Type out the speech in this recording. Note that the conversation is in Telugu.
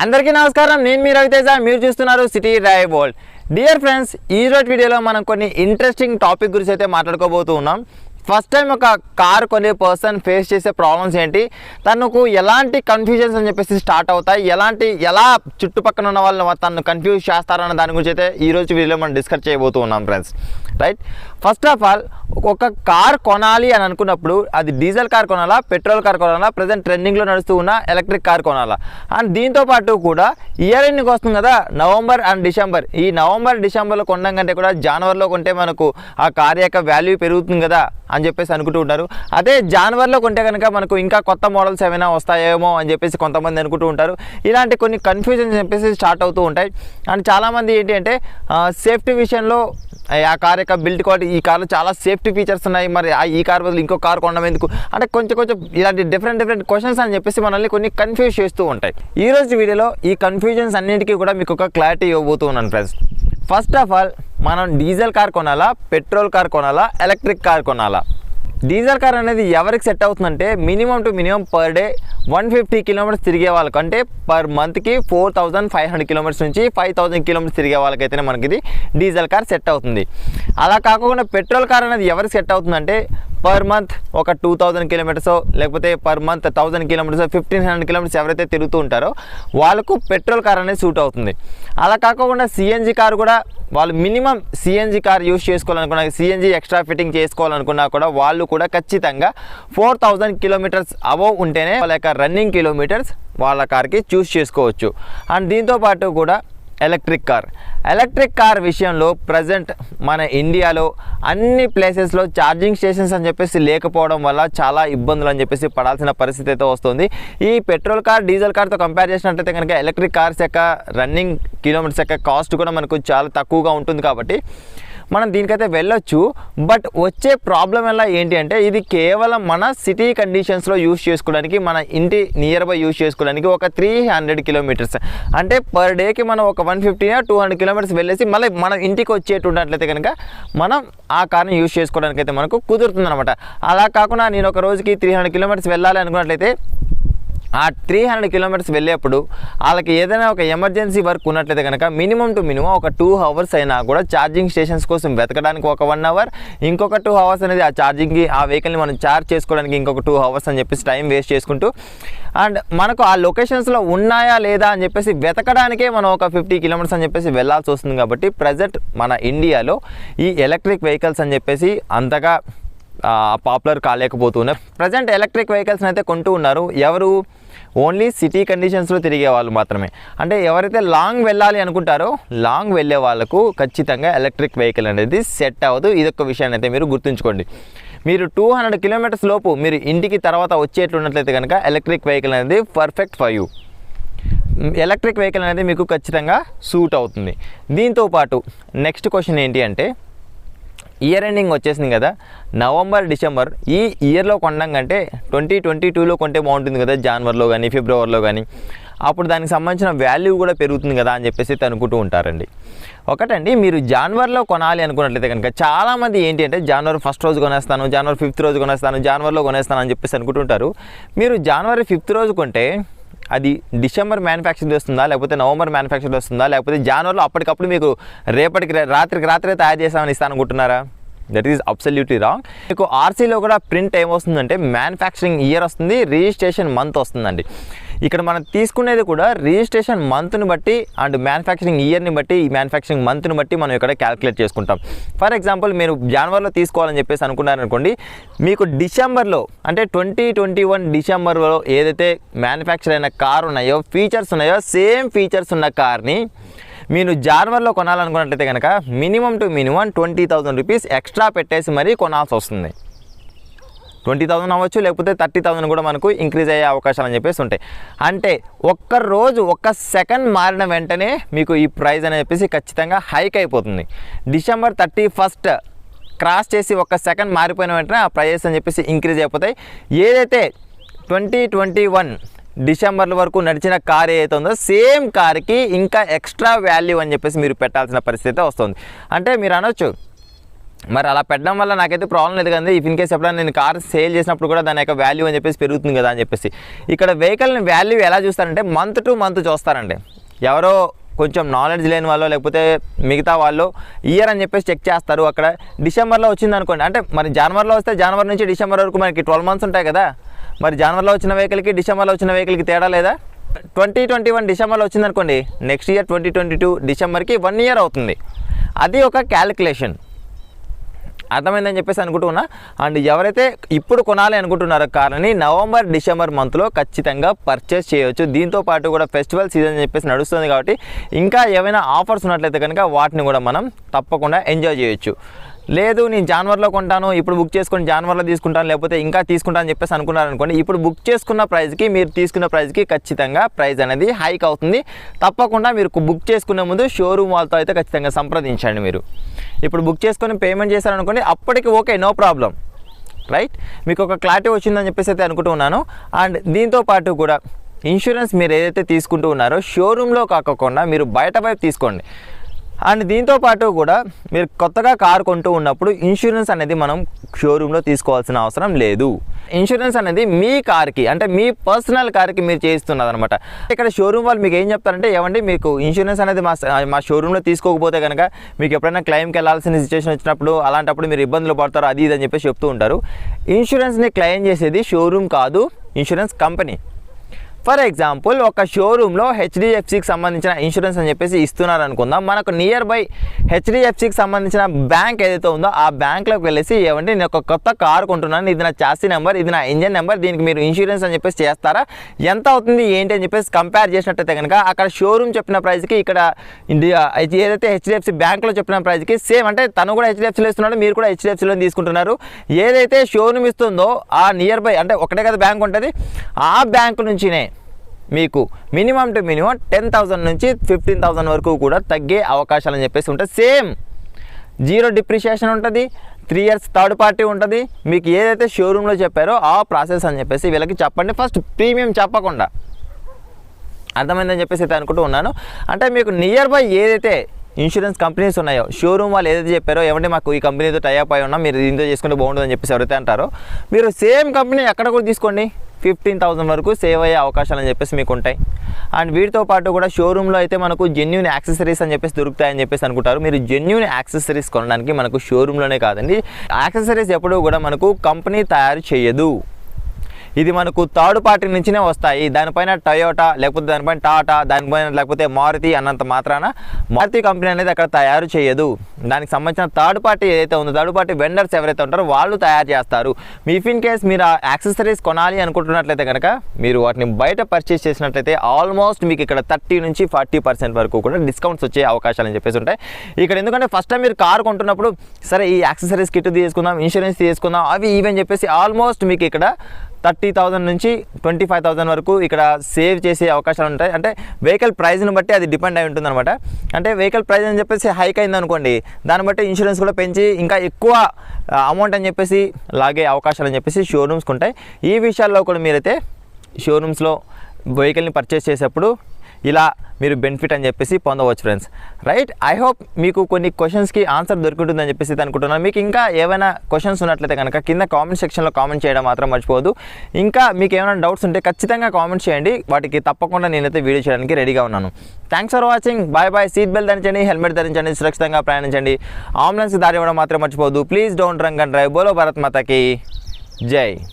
అందరికీ నమస్కారం. నేను మీ రవితేజ. మీరు చూస్తున్నారు city drive world. Dear friends, ఈ రోజు వీడియోలో మనం కొన్ని ఇంట్రెస్టింగ్ టాపిక్ గురించి అయితే మాట్లాడుకోబోతూ ఉన్నాం. ఫస్ట్ టైం ఒక కార్ కొనే పర్సన్ ఫేస్ చేసే ప్రాబ్లమ్స్ ఏంటి, తనకు ఎలాంటి కన్ఫ్యూజన్స్ అని చెప్పేసి స్టార్ట్ అవుతాయి, ఎలా చుట్టుపక్కల ఉన్న వాళ్ళు తను కన్ఫ్యూజ్ చేస్తారన్న దాని గురించి అయితే ఈ రోజు వీడియోలో మనం డిస్కస్ చేయబోతూ ఉన్నాం friends. Right, first of all ఒక కార్ కొనాలి అని అనుకున్నప్పుడు అది డీజిల్ కార్ కొనాలా, పెట్రోల్ కార్ కొనాలా, ప్రజెంట్ ట్రెండింగ్లో నడుస్తూ ఉన్న ఎలక్ట్రిక్ కార్ కొనాలా, అండ్ దీంతోపాటు కూడా ఇయర్ ఎండింగ్ వస్తుంది కదా, నవంబర్ అండ్ డిసెంబర్. ఈ నవంబర్ డిసెంబర్లో కొనడం కంటే కూడా జనవరిలో కొంటే మనకు ఆ కార్ యొక్క వాల్యూ పెరుగుతుంది కదా అని చెప్పేసి అనుకుంటూ ఉంటారు. అదే జనవరిలో కొంటే కనుక మనకు ఇంకా కొత్త మోడల్స్ ఏమైనా వస్తాయేమో అని చెప్పేసి కొంతమంది అనుకుంటూ ఉంటారు. ఇలాంటి కొన్ని కన్ఫ్యూజన్స్ చెప్పేసి స్టార్ట్ అవుతూ ఉంటాయి. అండ్ చాలామంది ఏంటి అంటే సేఫ్టీ విషయంలో ఆ కార్ యొక్క బిల్డ్ క్వాలిటీ, ఈ కార్లో చాలా సేఫ్టీ ఫీచర్స్ ఉన్నాయి, మరి ఈ కార్ బదులు ఇంకో కార్ కొనడం ఎందుకు అంటే కొంచెం ఇలాంటి డిఫరెంట్ క్వశ్చన్స్ అని చెప్పేసి మనల్ని కొన్ని కన్ఫ్యూజ్ చేస్తూ ఉంటాయి. ఈ రోజు వీడియోలో ఈ కన్ఫ్యూజన్స్ అన్నింటికీ కూడా మీకు ఒక క్లారిటీ ఇవ్వబోతూ ఉన్నాను ఫ్రెండ్స్. ఫస్ట్ ఆఫ్ ఆల్, మనం డీజిల్ కార్ కొనాలా, పెట్రోల్ కార్ కొనాలా, ఎలక్ట్రిక్ కార్ కొనాలా? డీజిల్ కార్ అనేది ఎవరికి సెట్ అవుతుందంటే minimum to minimum per day 150 kilometres తిరిగే వాళ్ళకి, అంటే పర్ మంత్కి 4500 కిలోమీటర్స్ నుంచి 5000 కిలోమీటర్స్ తిరిగే వాళ్ళకైతేనే మనకి ఇది డీజిల్ కార్ సెట్ అవుతుంది. అలా కాకుండా పెట్రోల్ కార్ అనేది ఎవరికి సెట్ అవుతుందంటే పర్ మంత్ ఒక 2000 కిలోమీటర్స్, లేకపోతే పర్ మంత్ 1000 కిలోమీటర్స్, 1500 కిలోమీటర్స్ ఎవరైతే తిరుగుతూ ఉంటారో వాళ్ళకు పెట్రోల్ కార్ అనేది సూట్ అవుతుంది. అలా కాకుండా సిఎన్జి కార్ కూడా వాళ్ళు మినిమం సిఎన్జి కార్ యూస్ చేసుకోవాలనుకున్నా, సిఎన్జి ఎక్స్ట్రా ఫిట్టింగ్ చేసుకోవాలనుకున్నా కూడా వాళ్ళు కూడా ఖచ్చితంగా 4000 కిలోమీటర్స్ అబవ్ ఉంటేనే వాళ్ళ యొక్క రన్నింగ్ కిలోమీటర్స్ వాళ్ళ కార్కి చూస్ చేసుకోవచ్చు. అండ్ దీంతోపాటు కూడా ఎలక్ట్రిక్ కార్ విషయంలో ప్రజెంట్ మన ఇండియాలో అన్ని ప్లేసెస్లో ఛార్జింగ్ స్టేషన్స్ అని చెప్పేసి లేకపోవడం వల్ల చాలా ఇబ్బందులు అని చెప్పేసి పడాల్సిన పరిస్థితి అయితే వస్తుంది. ఈ పెట్రోల్ కార్ డీజిల్ కార్తో కంపేర్ చేసినట్లయితే కనుక ఎలక్ట్రిక్ కార్స్ యొక్క రన్నింగ్ కిలోమీటర్స్ యొక్క కాస్ట్ కూడా మనకు చాలా తక్కువగా ఉంటుంది కాబట్టి మనం దీనికైతే వెళ్ళొచ్చు. బట్ వచ్చే ప్రాబ్లం ఎలా ఏంటి అంటే ఇది కేవలం మన సిటీ కండిషన్స్లో యూస్ చేసుకోవడానికి, మన ఇంటి నియర్ బై యూస్ చేసుకోవడానికి ఒక 300 కిలోమీటర్స్, అంటే పర్ డేకి మనం ఒక 150-200 కిలోమీటర్స్ వెళ్ళేసి మళ్ళీ మన ఇంటికి వచ్చేటట్లయితే కనుక మనం ఆ కార్ని యూస్ చేసుకోవడానికి అయితే మనకు కుదురుతుంది అనమాట. అలా కాకుండా నేను ఒక రోజుకి 300 కిలోమీటర్స్ వెళ్ళాలి అనుకున్నట్లయితే ఆ 300 కిలోమీటర్స్ వెళ్ళేప్పుడు వాళ్ళకి ఏదైనా ఒక ఎమర్జెన్సీ వర్క్ ఉన్నట్లయితే కనుక మినిమం టు మినిమం ఒక 2 అవర్స్ అయినా కూడా ఛార్జింగ్ స్టేషన్స్ కోసం వెతకడానికి ఒక 1 అవర్, ఇంకొక 2 అవర్స్ అనేది ఆ ఛార్జింగ్కి, ఆ వెహికల్ని మనం ఛార్జ్ చేసుకోవడానికి ఇంకొక 2 అవర్స్ అని చెప్పేసి టైం వేస్ట్ చేసుకుంటూ, అండ్ మనకు ఆ లొకేషన్స్లో ఉన్నాయా లేదా అని చెప్పేసి వెతకడానికే మనం ఒక 50 కిలోమీటర్స్ అని చెప్పేసి వెళ్ళాల్సి వస్తుంది. కాబట్టి ప్రజెంట్ మన ఇండియాలో ఈ ఎలక్ట్రిక్ వెహికల్స్ అని చెప్పేసి అంతగా పాపులర్ కాలేకపోతున్నాయి. ప్రజెంట్ ఎలక్ట్రిక్ వెహికల్స్ని అయితే కొంటూ ఉన్నారు ఎవరు? ఓన్లీ సిటీ కండిషన్స్లో తిరిగే వాళ్ళు మాత్రమే. అంటే ఎవరైతే లాంగ్ వెళ్ళాలి అనుకుంటారో లాంగ్ వెళ్ళే వాళ్ళకు ఖచ్చితంగా ఎలక్ట్రిక్ వెహికల్ అనేది సెట్ అవ్వదు. ఇదొక విషయాన్ని అయితే మీరు గుర్తుంచుకోండి. మీరు 200 కిలోమీటర్స్ లోపు మీరు ఇంటికి తర్వాత వచ్చేట్లున్నట్లయితే కనుక ఎలక్ట్రిక్ వెహికల్ అనేది perfect for you. Electric vehicle అనేది మీకు ఖచ్చితంగా సూట్ అవుతుంది. దీంతోపాటు నెక్స్ట్ క్వశ్చన్ ఏంటి అంటే ఇయర్ ఎండింగ్ వచ్చేసింది కదా, నవంబర్ డిసెంబర్ ఈ ఇయర్లో కొనడం కంటే 2022లో కొంటే బాగుంటుంది కదా, జనవరిలో కానీ ఫిబ్రవరిలో కానీ, అప్పుడు దానికి సంబంధించిన వాల్యూ కూడా పెరుగుతుంది కదా అని చెప్పేసి అనుకుంటూ ఉంటారండి. ఒకటండి, మీరు జనవరిలో కొనాలి అనుకున్నట్లయితే కనుక చాలామంది ఏంటి అంటే జనవరి 1st రోజు కొనేస్తాను, జనవరి 5th రోజు కొనేస్తాను, జనవరిలో కొనేస్తాను అని చెప్పేసి అనుకుంటుంటారు. మీరు జనవరి 5th రోజు కొంటే అది డిసెంబర్ మ్యానుఫ్యాక్చరింగ్ వస్తుందా, లేకపోతే నవంబర్ మ్యానుఫ్యాక్చరింగ్ వస్తుందా, లేకపోతే జనవరిలో అప్పటికప్పుడు మీకు రాత్రికి రాత్రే తయారు చేస్తామని ఇస్తానుకుంటున్నారా? That is absolutely wrong. మీకు ఆర్సీలో కూడా ప్రింట్ ఏమొస్తుందంటే మ్యానుఫ్యాక్చరింగ్ ఇయర్ వస్తుంది, రిజిస్ట్రేషన్ మంత్ వస్తుందండి. ఇక్కడ మనం తీసుకునేది కూడా రిజిస్ట్రేషన్ మంత్ని బట్టి అండ్ మ్యానుఫ్యాక్చరింగ్ ఇయర్ని బట్టి, ఈ మ్యానుఫ్యాక్చరింగ్ మంత్ని బట్టి మనం ఇక్కడ క్యాలిక్యులేట్ చేసుకుంటాం. ఫర్ ఎగ్జాంపుల్ మీరు జనవరిలో తీసుకోవాలని చెప్పేసి అనుకున్నారనుకోండి, మీకు డిసెంబర్లో అంటే 2021 డిసెంబర్లో ఏదైతే మ్యానుఫ్యాక్చర్ అయిన కార్ ఉన్నాయో, ఫీచర్స్ ఉన్నాయో, సేమ్ ఫీచర్స్ ఉన్న కార్ని మీరు జనవరిలో కొనాలనుకున్నట్లయితే కనుక minimum to minimum 20,000 rupees extra పెట్టేసి మరీ కొనాల్సి వస్తుంది. 20,000 అవ్వచ్చు, లేకపోతే 30,000 కూడా మనకు ఇంక్రీజ్ అయ్యే అవకాశాలు అని చెప్పేసి ఉంటాయి. అంటే ఒక్క సెకండ్ మారిన వెంటనే మీకు ఈ ప్రైస్ అని చెప్పేసి ఖచ్చితంగా హైక్ అయిపోతుంది. డిసెంబర్ 31st క్రాస్ చేసి ఒక్క సెకండ్ మారిపోయిన వెంటనే ఆ ప్రైజెస్ అని చెప్పేసి ఇంక్రీజ్ అయిపోతాయి. ఏదైతే 2021 డిసెంబర్ వరకు నడిచిన కార్ ఏదైతే ఉందో సేమ్ కార్కి ఇంకా ఎక్స్ట్రా వాల్యూ అని చెప్పేసి మీరు పెట్టాల్సిన పరిస్థితి వస్తుంది. అంటే మీరు అనొచ్చు మరి అలా పెట్టడం వల్ల నాకైతే ప్రాబ్లం లేదు కదా. ఇఫ్ ఇన్ కేస్ ఎప్పుడైనా నేను కార్ సేల్ చేసినప్పుడు కూడా దాని యొక్క వాల్యూ అని చెప్పేసి పెరుగుతుంది కదా అని చెప్పేసి. ఇక్కడ వెహికల్ని వాల్యూ ఎలా చూస్తారంటే మంత్ టు మంత్ చూస్తారండి. ఎవరో కొంచెం నాలెడ్జ్ లేని వాళ్ళు లేకపోతే మిగతా వాళ్ళు ఇయర్ అని చెప్పేసి చెక్ చేస్తారు. అక్కడ డిసెంబర్లో వచ్చింది అనుకోండి, అంటే మరి జనవరిలో వస్తే జనవరి నుంచి డిసెంబర్ వరకు మనకి 12 మంత్స్ ఉంటాయి కదా. మరి జనవరిలో వచ్చిన వెహికల్కి డిసెంబర్లో వచ్చిన వెహికల్కి తేడా లేదా? 2021 డిసెంబర్లో వచ్చింది అనుకోండి, నెక్స్ట్ ఇయర్ 2022 డిసెంబర్కి 1 ఇయర్ అవుతుంది. అది ఒక క్యాలిక్యులేషన్. అర్థమైందని చెప్పేసి అనుకుంటున్నా. అండ్ ఎవరైతే ఇప్పుడు కొనాలి అనుకుంటున్నారో కార్ని నవంబర్ డిసెంబర్ మంత్లో ఖచ్చితంగా పర్చేస్ చేయవచ్చు. దీంతో పాటు కూడా ఫెస్టివల్ సీజన్ అని చెప్పేసి నడుస్తుంది కాబట్టి ఇంకా ఏమైనా ఆఫర్స్ ఉన్నట్లయితే కనుక వాటిని కూడా మనం తప్పకుండా ఎంజాయ్ చేయొచ్చు. లేదు నేను జనవరిలో కొంటాను, ఇప్పుడు బుక్ చేసుకొని జనవరిలో తీసుకుంటాను, లేకపోతే ఇంకా తీసుకుంటాను అని చెప్పేసి అనుకున్నారనుకోండి, ఇప్పుడు బుక్ చేసుకున్న ప్రైస్కి మీరు తీసుకున్న ప్రైస్కి ఖచ్చితంగా ప్రైస్ అనేది హైక్ అవుతుంది. తప్పకుండా మీరు బుక్ చేసుకునే ముందు షోరూమ్ వాళ్ళతో అయితే ఖచ్చితంగా సంప్రదించండి. మీరు ఇప్పుడు బుక్ చేసుకొని పేమెంట్ చేశారనుకోండి, అప్పటికి ఓకే, నో ప్రాబ్లం, రైట్. మీకు ఒక క్లారిటీ వచ్చిందని చెప్పేసి అయితే అనుకుంటున్నాను. అండ్ దీంతో పాటు కూడా ఇన్సూరెన్స్ మీరు ఏదైతే తీసుకుంటూ ఉన్నారో షోరూంలో కాకుండా మీరు బయట వైపు తీసుకోండి. అండ్ దీంతో పాటు కూడా మీరు కొత్తగా కారు కొంటూ ఉన్నప్పుడు ఇన్సూరెన్స్ అనేది మనం షోరూంలో తీసుకోవాల్సిన అవసరం లేదు. ఇన్సూరెన్స్ అనేది మీ కార్కి, అంటే మీ పర్సనల్ కార్కి మీరు చేయిస్తున్నది అనమాట. ఇక్కడ షోరూమ్ వాళ్ళు మీకు ఏం చెప్తారంటే, ఏమండి మీకు ఇన్సూరెన్స్ అనేది మా షోరూంలో తీసుకోకపోతే కనుక మీకు ఎప్పుడైనా క్లెయిమ్కి వెళ్ళాల్సిన సిచ్యువేషన్ వచ్చినప్పుడు అలాంటప్పుడు మీరు ఇబ్బందులు పడతారు, అది ఇది అని చెప్పేసి చెప్తూ ఉంటారు. ఇన్సూరెన్స్ని క్లెయిమ్ చేసేది షోరూమ్ కాదు, ఇన్సూరెన్స్ కంపెనీ. ఫర్ ఎగ్జాంపుల్ ఒక షోరూంలో హెచ్డిఎఫ్సికి సంబంధించిన ఇన్సూరెన్స్ అని చెప్పేసి ఇస్తున్నారు అనుకుందాం. మనకు నియర్ బై హెచ్డిఎఫ్సికి సంబంధించిన బ్యాంక్ ఏదైతే ఉందో ఆ బ్యాంక్లోకి వెళ్ళేసి, ఏమంటే నేను ఒక కొత్త కారు కొంటున్నాను, ఇది నా చాసీ నెంబర్, ఇది నా ఇంజన్ నెంబర్, దీనికి మీరు ఇన్సూరెన్స్ అని చెప్పేసి చేస్తారా, ఎంత అవుతుంది ఏంటి అని చెప్పేసి కంపేర్ చేసినట్టయితే కనుక అక్కడ షోరూమ్ చెప్పిన ప్రైస్కి ఇక్కడ ఏదైతే హెచ్డిఎఫ్సి బ్యాంక్లో చెప్పిన ప్రైస్కి సేమ్, అంటే తను కూడా హెచ్డిఎఫ్సిలో ఇస్తున్నాడు, మీరు కూడా హెచ్డిఎఫ్సిలో తీసుకుంటున్నారు. ఏదైతే షోరూమ్ ఇస్తుందో ఆ నియర్ బై, అంటే ఒకటే కదా బ్యాంక్ ఉంటుంది, ఆ బ్యాంకు నుంచినే మీకు మినిమం టు మినిమం 10,000 నుంచి 15,000 వరకు కూడా తగ్గే అవకాశాలు అని చెప్పేసి ఉంటాయి. సేమ్ 0 డిప్రిషియేషన్ ఉంటుంది, 3 ఇయర్స్ థర్డ్ పార్టీ ఉంటుంది. మీకు ఏదైతే షోరూంలో చెప్పారో ఆ ప్రాసెస్ అని చెప్పేసి వీళ్ళకి చెప్పండి, ఫస్ట్ ప్రీమియం చెప్పకుండా. అర్థమైందని చెప్పేసి అయితే అనుకుంటూ ఉన్నాను. అంటే మీకు నియర్ బై ఏదైతే ఇన్సూరెన్స్ కంపెనీస్ ఉన్నాయో షోరూమ్ వాళ్ళు ఏదైతే చెప్పారో, ఏమంటే మాకు ఈ కంపెనీతో టైఅప్ అయి ఉన్నాం, మీరు దీంతో చేసుకుంటే బాగుంటుందని చెప్పేసి ఎవరైతే అంటారో, మీరు సేమ్ కంపెనీ ఎక్కడ కూడా తీసుకోండి, 15,000 వరకు సేవ్ అయ్యే అవకాశాలు అని చెప్పేసి మీకు ఉంటాయి. అండ్ వీటితో పాటు కూడా షోరూంలో అయితే మనకు జెన్యూన్ యాక్సెసరీస్ అని చెప్పేసి దొరుకుతాయని చెప్పేసి అనుకుంటారు. మీరు జెన్యూన్ యాక్సెసరీస్ కొనడానికి మనకు షోరూంలోనే కాదండి, యాక్సెసరీస్ ఎప్పుడూ కూడా మనకు కంపెనీ తయారు చేయదు. ఇది మనకు థర్డ్ పార్టీ నుంచినే వస్తాయి. దానిపైన టయోటా, లేకపోతే దానిపైన టాటా, దానిపైన లేకపోతే మారుతి అన్నంత మాత్రాన మారుతి కంపెనీ అనేది అక్కడ తయారు చేయదు. దానికి సంబంధించిన థర్డ్ పార్టీ ఏదైతే ఉందో, థర్డ్ పార్టీ వెండర్స్ ఎవరైతే ఉంటారో వాళ్ళు తయారు చేస్తారు. మీ ఇఫ్ ఇన్ కేస్ మీరు ఆ యాక్సెసరీస్ కొనాలి అనుకుంటున్నట్లయితే కనుక మీరు వాటిని బయట పర్చేస్ చేసినట్లయితే ఆల్మోస్ట్ మీకు ఇక్కడ 30 నుంచి 40% వరకు కూడా డిస్కౌంట్స్ వచ్చే అవకాశాలు అని చెప్పేసి ఉంటాయి. ఇక్కడ ఎందుకంటే ఫస్ట్ టైం మీరు కారు కొంటున్నప్పుడు సరే ఈ యాక్సెసరీస్ కిట్ తీసుకుందాం, ఇన్సూరెన్స్ తీసుకుందాం, అవి ఈవెన్ చెప్పేసి ఆల్మోస్ట్ మీకు ఇక్కడ 30,000 నుంచి 25,000 వరకు ఇక్కడ సేవ్ చేసే అవకాశాలు ఉంటాయి. అంటే వెహికల్ ప్రైస్ని బట్టి అది డిపెండ్ అయి ఉంటుంది అనమాట. అంటే వెహికల్ ప్రైస్ అని చెప్పేసి హైక్ అయింది అనుకోండి, దాన్ని బట్టి ఇన్సూరెన్స్ కూడా పెంచి ఇంకా ఎక్కువ అమౌంట్ అని చెప్పేసి లాగే అవకాశాలు అని చెప్పేసి షోరూమ్స్కి ఉంటాయి. ఈ విషయాల్లో కూడా మీరైతే షోరూమ్స్లో వెహికల్ని పర్చేస్ చేసేప్పుడు ఇలా మీరు బెనిఫిట్ అని చెప్పేసి పొందవచ్చు ఫ్రెండ్స్, రైట్. ఐ హోప్ మీకు కొన్ని క్వశ్చన్స్కి ఆన్సర్ దొరుకుతుందని చెప్పేసి అనుకుంటున్నాను. మీకు ఇంకా ఏమైనా క్వశ్చన్స్ ఉన్నట్లయితే కనుక కింద కామెంట్ సెక్షన్లో కామెంట్ చేయడం మాత్రం మర్చిపోవద్దు. ఇంకా మీకు ఏమైనా డౌట్స్ ఉంటే ఖచ్చితంగా కామెంట్ చేయండి, వాటికి తప్పకుండా నేనైతే వీడియో చేయడానికి రెడీగా ఉన్నాను. Thanks for watching, bye bye. Seat belt ధరించండి, హెల్మెట్ ధరించండి, సురక్షితంగా ప్రయాణించండి, అంబులెన్స్కి దారి ఇవ్వడం మాత్రం మర్చిపోవద్దు. Please don't drunk and drive. బోలో భారత్ మాతాకి జై.